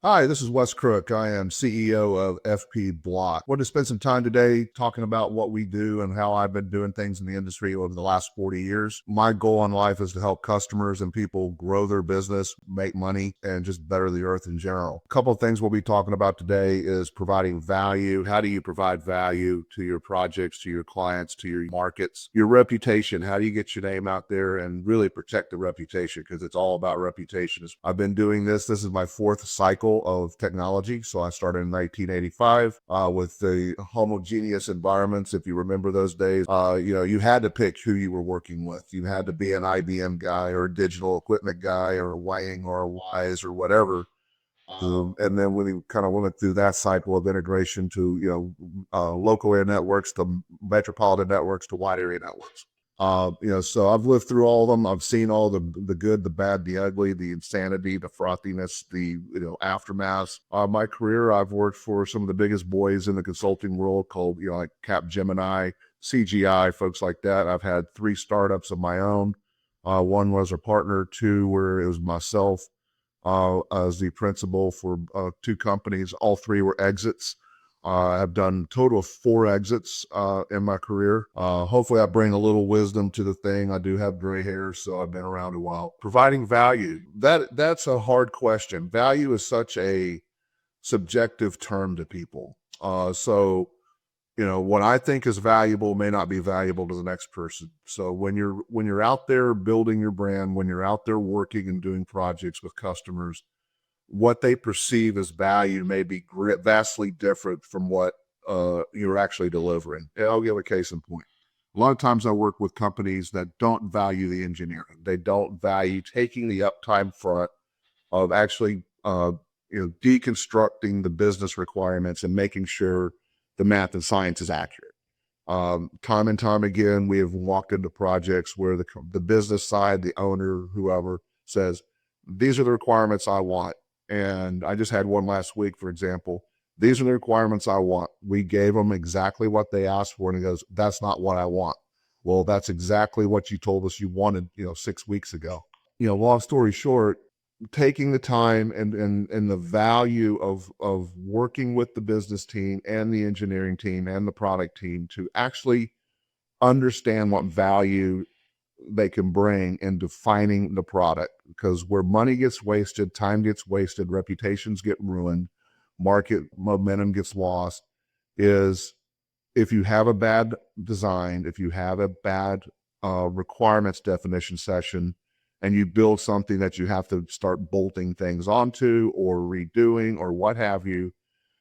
Hi, this is Wes Crook. I am CEO of FP Block. Want to spend some time today talking about what we do and how I've been doing things in the industry over the last 40 years. My goal in life is to help customers and people grow their business, make money, and just better the earth in general. A couple of things we'll be talking about today is providing value. How do you provide value to your projects, to your clients, to your markets? Your reputation. How do you get your name out there and really protect the reputation? Because it's all about reputation. I've been doing this. This is my fourth cycle of technology. So I started in 1985 with the homogeneous environments. If you remember those days, you had to pick who you were working with. You had to be an IBM guy or a digital equipment guy or a Wang or a Wise or whatever. And then when we kind of went through that cycle of integration to, local area networks, to metropolitan networks, to wide area networks. So I've lived through all of them. I've seen all the good, the bad, the ugly, the insanity, the frothiness, the aftermath. My career, I've worked for some of the biggest boys in the consulting world, called like Capgemini, CGI, folks like that. I've had 3 startups of my own. One was a partner, 2 where it was myself as the principal for 2 companies. All 3 were exits. I've done a total of 4 exits in my career. Hopefully I bring a little wisdom to the thing. I do have gray hair, so I've been around a while. Providing value, that's a hard question. Value is such a subjective term to people. What I think is valuable may not be valuable to the next person. So when you're out there building your brand, when you're out there working and doing projects with customers, what they perceive as value may be vastly different from what you're actually delivering. And I'll give a case in point. A lot of times I work with companies that don't value the engineering. They don't value taking the uptime front of actually deconstructing the business requirements and making sure the math and science is accurate. Time and time again, we have walked into projects where the business side, the owner, whoever, says, these are the requirements I want. And I just had one last week, for example. These are the requirements I want. We gave them exactly what they asked for, and he goes, that's not what I want. Well, that's exactly what you told us you wanted, 6 weeks ago. Long story short, taking the time and the value of working with the business team and the engineering team and the product team to actually understand what value they can bring in defining the product. Because where money gets wasted, time gets wasted, reputations get ruined, market momentum gets lost, is if you have a bad design, if you have a bad requirements definition session, and you build something that you have to start bolting things onto or redoing or what have you,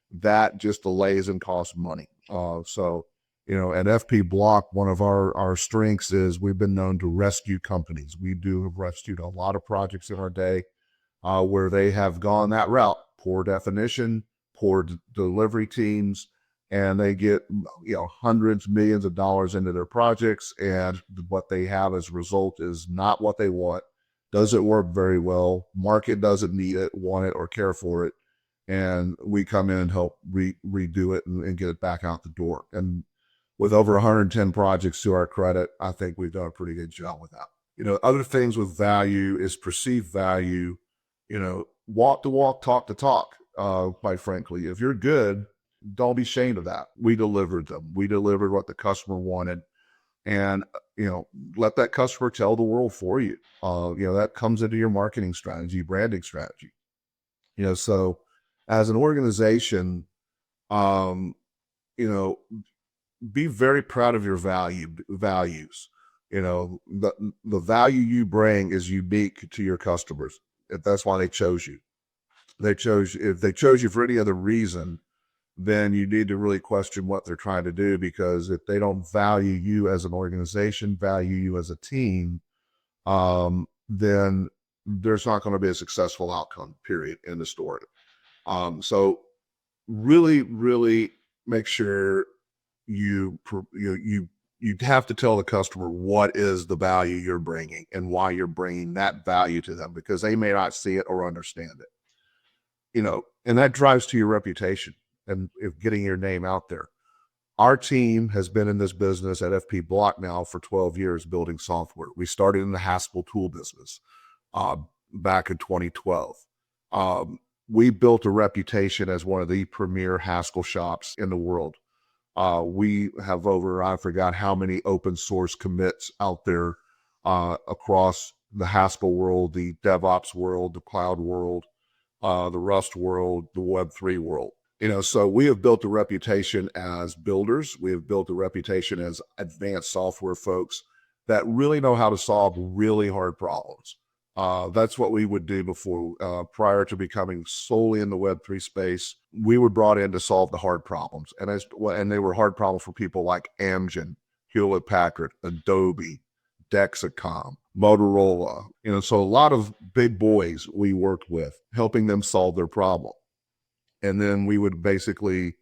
that just delays and costs money. At FP Block, one of our strengths is we've been known to rescue companies. We do have rescued a lot of projects in our day where they have gone that route. Poor definition, poor delivery teams, and they get hundreds, millions of dollars into their projects, and what they have as a result is not what they want. Doesn't work very well. Market doesn't need it, want it, or care for it. And we come in and help redo it and get it back out the door. And with over 110 projects to our credit, I think we've done a pretty good job with that. Other things with value is perceived value, walk the walk, talk the talk, quite frankly. If you're good, don't be ashamed of that. We delivered them. We delivered what the customer wanted. And, let that customer tell the world for you. That comes into your marketing strategy, branding strategy. So as an organization, be very proud of your values. The value you bring is unique to your customers. That's why they chose you. If they chose you for any other reason, then you need to really question what they're trying to do, because if they don't value you as an organization, value you as a team, then there's not going to be a successful outcome, period, in the story. So really, really make sure you have to tell the customer what is the value you're bringing and why you're bringing that value to them, because they may not see it or understand it. And that drives to your reputation and if getting your name out there. Our team has been in this business at FP Block now for 12 years building software. We started in the Haskell tool business back in 2012. we built a reputation as one of the premier Haskell shops in the world. We have over, I forgot how many open source commits out there across the Haskell world, the DevOps world, the cloud world, the Rust world, the Web3 world. So we have built a reputation as builders. We have built a reputation as advanced software folks that really know how to solve really hard problems. That's what we would do before, prior to becoming solely in the Web3 space. We were brought in to solve the hard problems. And they were hard problems for people like Amgen, Hewlett Packard, Adobe, Dexicom, Motorola. So a lot of big boys we worked with, helping them solve their problem. And then we would basically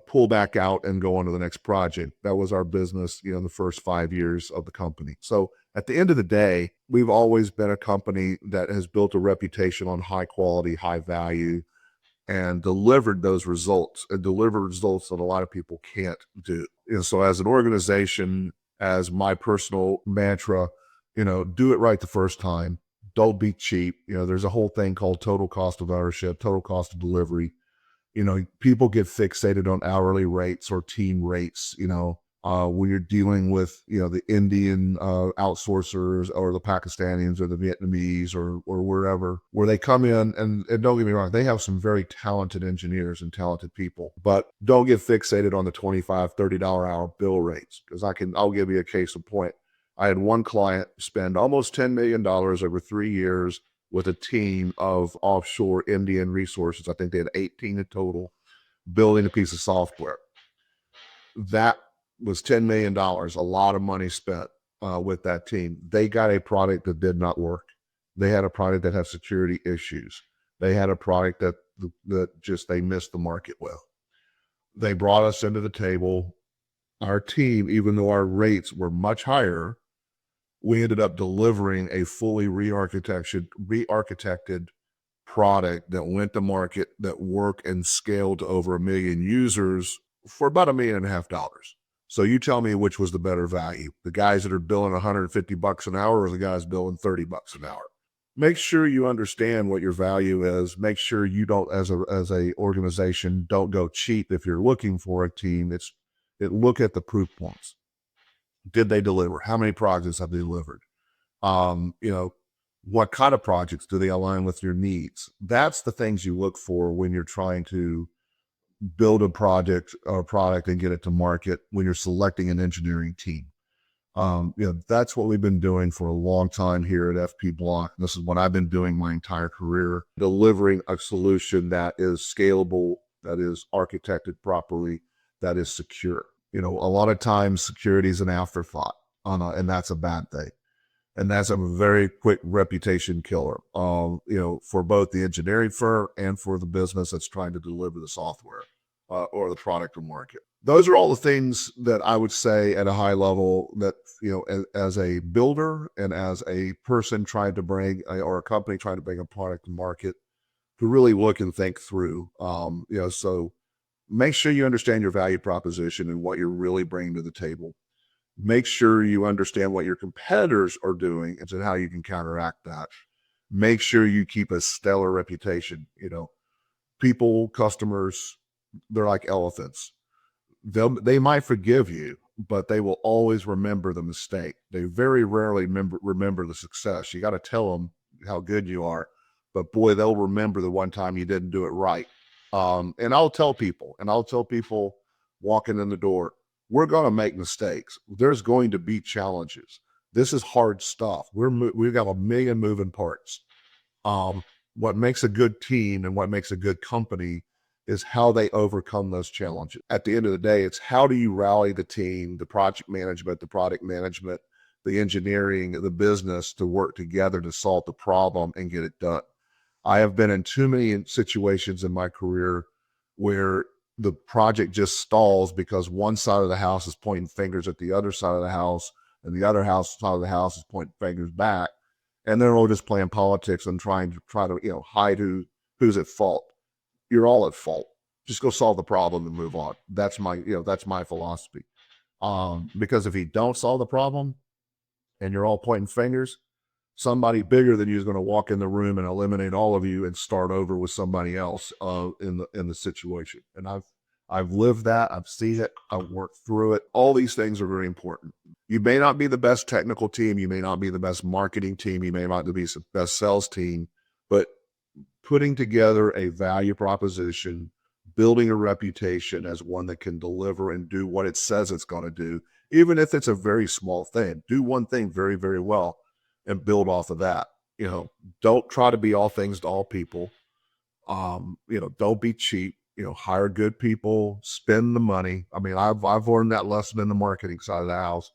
pull back out and go on to the next project. That was our business, in the first 5 years of the company. So at the end of the day, we've always been a company that has built a reputation on high quality, high value, and delivered those results, and deliver results that a lot of people can't do. So as an organization, as my personal mantra, do it right the first time. Don't be cheap. There's a whole thing called total cost of ownership, total cost of delivery. People get fixated on hourly rates or team rates, when you're dealing with, the Indian outsourcers or the Pakistanis or the Vietnamese or wherever, where they come in and don't get me wrong, they have some very talented engineers and talented people, but don't get fixated on the $25, $30 hour bill rates. Because I'll give you a case in point. I had one client spend almost $10 million over 3 years with a team of offshore Indian resources. I think they had 18 in total, building a piece of software. That was $10 million, a lot of money spent with that team. They got a product that did not work. They had a product that had security issues. They had a product that they missed the market with. They brought us into the table. Our team, even though our rates were much higher, we ended up delivering a fully re-architected product that went to market, that worked and scaled to over 1 million users for about $1.5 million. So you tell me which was the better value, the guys that are billing $150 an hour or the guys billing $30 an hour. Make sure you understand what your value is. Make sure you don't, as a organization, don't go cheap. If you're looking for a team, look at the proof points. Did they deliver? How many projects have they delivered? What kind of projects do they align with your needs? That's the things you look for when you're trying to build a project or a product and get it to market, when you're selecting an engineering team. That's what we've been doing for a long time here at FP Block. This is what I've been doing my entire career, delivering a solution that is scalable, that is architected properly, that is secure. A lot of times security is an afterthought, and that's a bad thing. And that's a very quick reputation killer, for both the engineering firm and for the business that's trying to deliver the software or the product to market. Those are all the things that I would say at a high level that, as a builder and as a person trying to bring, or a company trying to bring a product to market, to really look and think through. So make sure you understand your value proposition and what you're really bringing to the table. Make sure you understand what your competitors are doing and how you can counteract that. Make sure you keep a stellar reputation. People, customers, they're like elephants. They might forgive you, but they will always remember the mistake. They very rarely remember the success. You got to tell them how good you are, but boy, they'll remember the one time you didn't do it right. And I'll tell people walking in the door, we're going to make mistakes. There's going to be challenges. This is hard stuff. We've got 1 million moving parts. What makes a good team and what makes a good company is how they overcome those challenges. At the end of the day, it's how do you rally the team, the project management, the product management, the engineering, the business to work together to solve the problem and get it done. I have been in too many situations in my career where the project just stalls because one side of the house is pointing fingers at the other side of the house, and the other side of the house is pointing fingers back, and they're all just playing politics and trying to hide who's at fault. You're all at fault. Just go solve the problem and move on. That's my philosophy. Because if you don't solve the problem and you're all pointing fingers, somebody bigger than you is going to walk in the room and eliminate all of you and start over with somebody else in the situation. And I've lived that. I've seen it. I've worked through it. All these things are very important. You may not be the best technical team. You may not be the best marketing team. You may not be the best sales team, but putting together a value proposition, building a reputation as one that can deliver and do what it says it's going to do, even if it's a very small thing, do one thing very, very well and build off of that. Don't try to be all things to all people. Don't be cheap. Hire good people, spend the money. I mean, I've learned that lesson in the marketing side of the house.